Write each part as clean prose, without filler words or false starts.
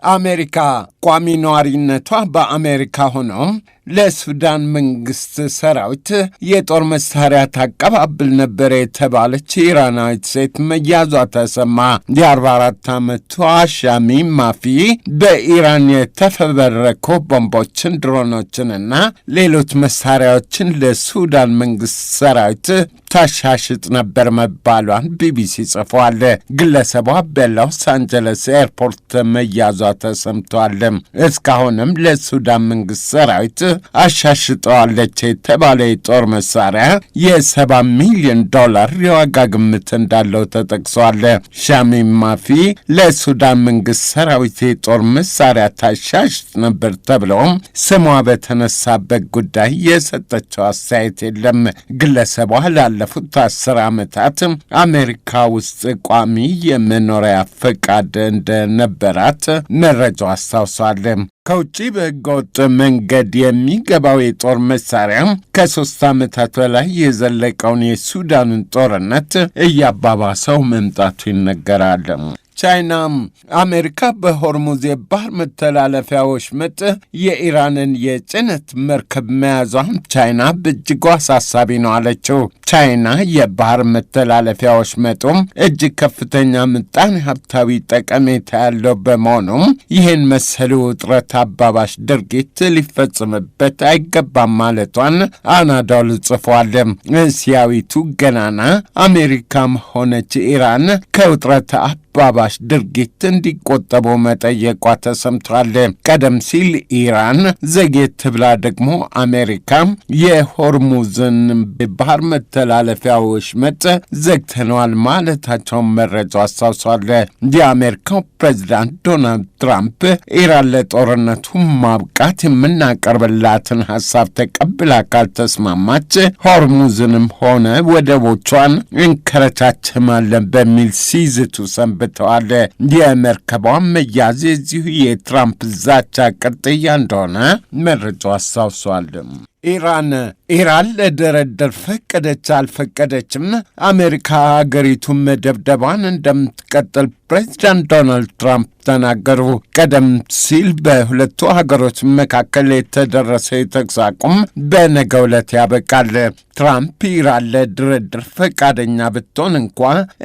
አሜሪካ ቋሚ ነዋሪነቷ በአሜሪካ ሆኖ ለሱዳን መንግስት ሰራዊት የጦር መሳሪያ ታቀባብል ነበር የተባለች ኢራናዊት ሴት መያዟ ተሰማ። የ44 ዓመቷ ሻሚ ማፊ በኢራን የተፈበረኩ ቦምቦችን፣ ድሮኖችንና ሌሎች መሳሪያዎችን ለሱዳን መንግስት ሰራዊት ታሻሽጥ ነበር መባሏን ቢቢሲ ጽፏል። ግለሰቧ በሎስ አንጀለስ ኤርፖርት መያዟ ተሰምቷል። እስካሁንም ለሱዳን መንግስት ሰራዊት አሻሽጠዋለች የተባለ የጦር መሳሪያ የ$70 ሚሊዮን የዋጋ ግምት እንዳለው ተጠቅሷል። ሻሚ ማፊ ለሱዳን መንግስት ሰራዊት የጦር መሳሪያ ታሻሽጥ ነበር ተብሎም ስሟ በተነሳበት ጉዳይ የሰጠችው አስተያየት የለም። ግለሰቧ ላለፉት 10 ዓመታት አሜሪካ ውስጥ ቋሚ የመኖሪያ ፈቃድ እንደነበራት መረጃው አስታውሷል። ከውጭ በህገወጥ መንገድ የሚገባው የጦር መሳሪያ ከ3 ዓመታት በላይ የዘለቀውን የሱዳንን ጦርነት እያባባሰው መምጣቱ ይነገራል። ቻይና አሜሪካ በሆርሙዝ የባህር መተላለፊያ ወሽመጥ የኢራንን የጭነት መርከብ መያዟን ቻይና በእጅጉ አሳሳቢ ነው አለችው። ቻይና የባህር መተላለፊያ ወሽመጡም እጅግ ከፍተኛ ምጣኔ ሀብታዊ ጠቀሜታ ያለው በመሆኑም ይህን መሰሉ ውጥረት አባባሽ ድርጊት ሊፈጽምበት አይገባም ማለቷን አናዶሉ ጽፏል። እስያዊቱ ገናና አሜሪካም ሆነች ኢራን ከውጥረት አባባሽ ድርጊት እንዲቆጠቡ መጠየቋ ተሰምቷል። ቀደም ሲል ኢራን ዘጌት ብላ ደግሞ አሜሪካ የሆርሙዝን ባህር መተላለፊያ ወሽመጥ ዘግተነዋል ማለታቸውን መረጃው አስታውሷል። የአሜሪካው ፕሬዚዳንት ዶናልድ ትራምፕ ኢራን ለጦርነቱ ማብቃት የምናቀርብላትን ሀሳብ ተቀብላ ካልተስማማች ሆርሙዝንም ሆነ ወደቦቿን እንከረቻችማለን በሚል ሲዝቱ ሰንብተዋል። የመርከቧ መያዝ የዚሁ የትራምፕ ዛቻ ቅጥያ እንደሆነ መረጃው አስታውሷል። ኢራን ለድርድር ፈቀደች አልፈቀደችም አሜሪካ ሀገሪቱን መደብደቧን እንደምትቀጥል ፕሬዚዳንት ዶናልድ ትራምፕ ተናገሩ። ቀደም ሲል በሁለቱ ሀገሮች መካከል የተደረሰ የተኩስ አቁም በነገው ዕለት ያበቃል። ትራምፕ ኢራን ለድርድር ፈቃደኛ ብትሆን እንኳ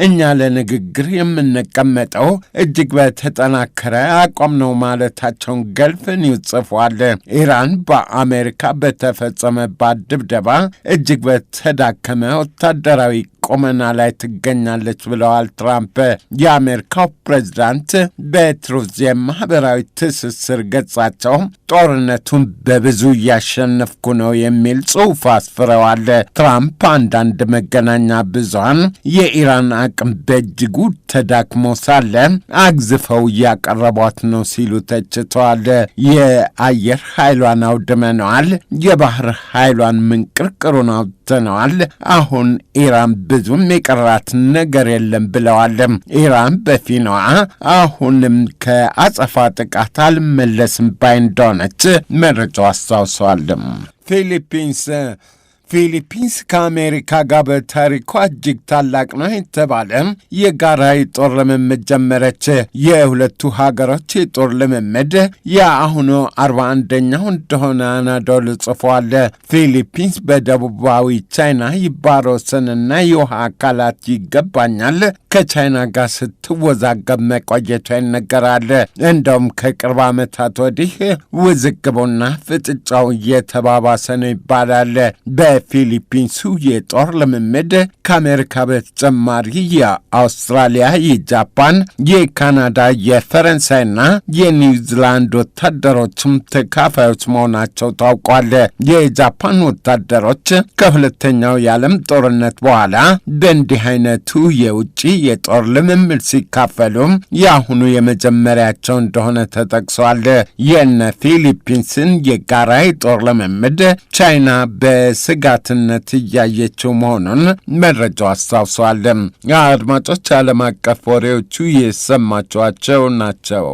እኛ ለንግግር የምንቀመጠው እጅግ በተጠናከረ አቋም ነው ማለታቸውን ገልፍ ኒውስ ጽፏል። ኢራን በአሜሪካ በተፈጸመባት ድብደባ እጅግ በተዳከመ ወታደራዊ ቆመና ላይ ትገኛለች ብለዋል ትራምፕ። የአሜሪካው ፕሬዝዳንት በትሩዝ የማህበራዊ ትስስር ገጻቸው ጦርነቱን በብዙ እያሸነፍኩ ነው የሚል ጽሑፍ አስፍረዋል። ትራምፕ አንዳንድ መገናኛ ብዙሃን የኢራን አቅም በእጅጉ ተዳክሞ ሳለ አግዝፈው እያቀረቧት ነው ሲሉ ተችተዋል። የአየር ኃይሏን አውድመነዋል፣ የባህር ኃይሏን ምንቅርቅሩን አውጥተነዋል፣ አሁን ኢራን ብዙም የቀራት ነገር የለም ብለዋል። ኢራን በፊናዋ አሁንም ከአጸፋ ጥቃት አልመለስም ባይ እንደሆነች መረጃው አስታውሷል። ፊሊፒንስ ከአሜሪካ ጋር በታሪኳ እጅግ ታላቅ ነው የተባለ የጋራ የጦር ልምምድ ጀመረች። የሁለቱ ሀገሮች የጦር ልምምድ የአሁኑ 41ኛው እንደሆነ አናዶሉ ጽፏል። ፊሊፒንስ በደቡባዊ ቻይና የባህር ወሰንና የውሃ አካላት ይገባኛል ከቻይና ጋር ስትወዛገብ መቆየቷ ይነገራል። እንደውም ከቅርብ ዓመታት ወዲህ ውዝግቡና ፍጥጫው እየተባባሰ ነው ይባላል። በፊሊፒንሱ የጦር ልምምድ ከአሜሪካ በተጨማሪ የአውስትራሊያ፣ የጃፓን፣ የካናዳ፣ የፈረንሳይና የኒውዚላንድ ወታደሮችም ተካፋዮች መሆናቸው ታውቋል። የጃፓን ወታደሮች ከሁለተኛው የዓለም ጦርነት በኋላ በእንዲህ አይነቱ የውጭ የጦር ልምምድ ሲካፈሉ የአሁኑ የመጀመሪያቸው እንደሆነ ተጠቅሷል። የነ ፊሊፒንስን የጋራ የጦር ልምምድ ቻይና በስጋትነት እያየችው መሆኑን መረጃው አስታውሷል። አድማጮች፣ ዓለም አቀፍ ወሬዎቹ የሰማችኋቸው ናቸው።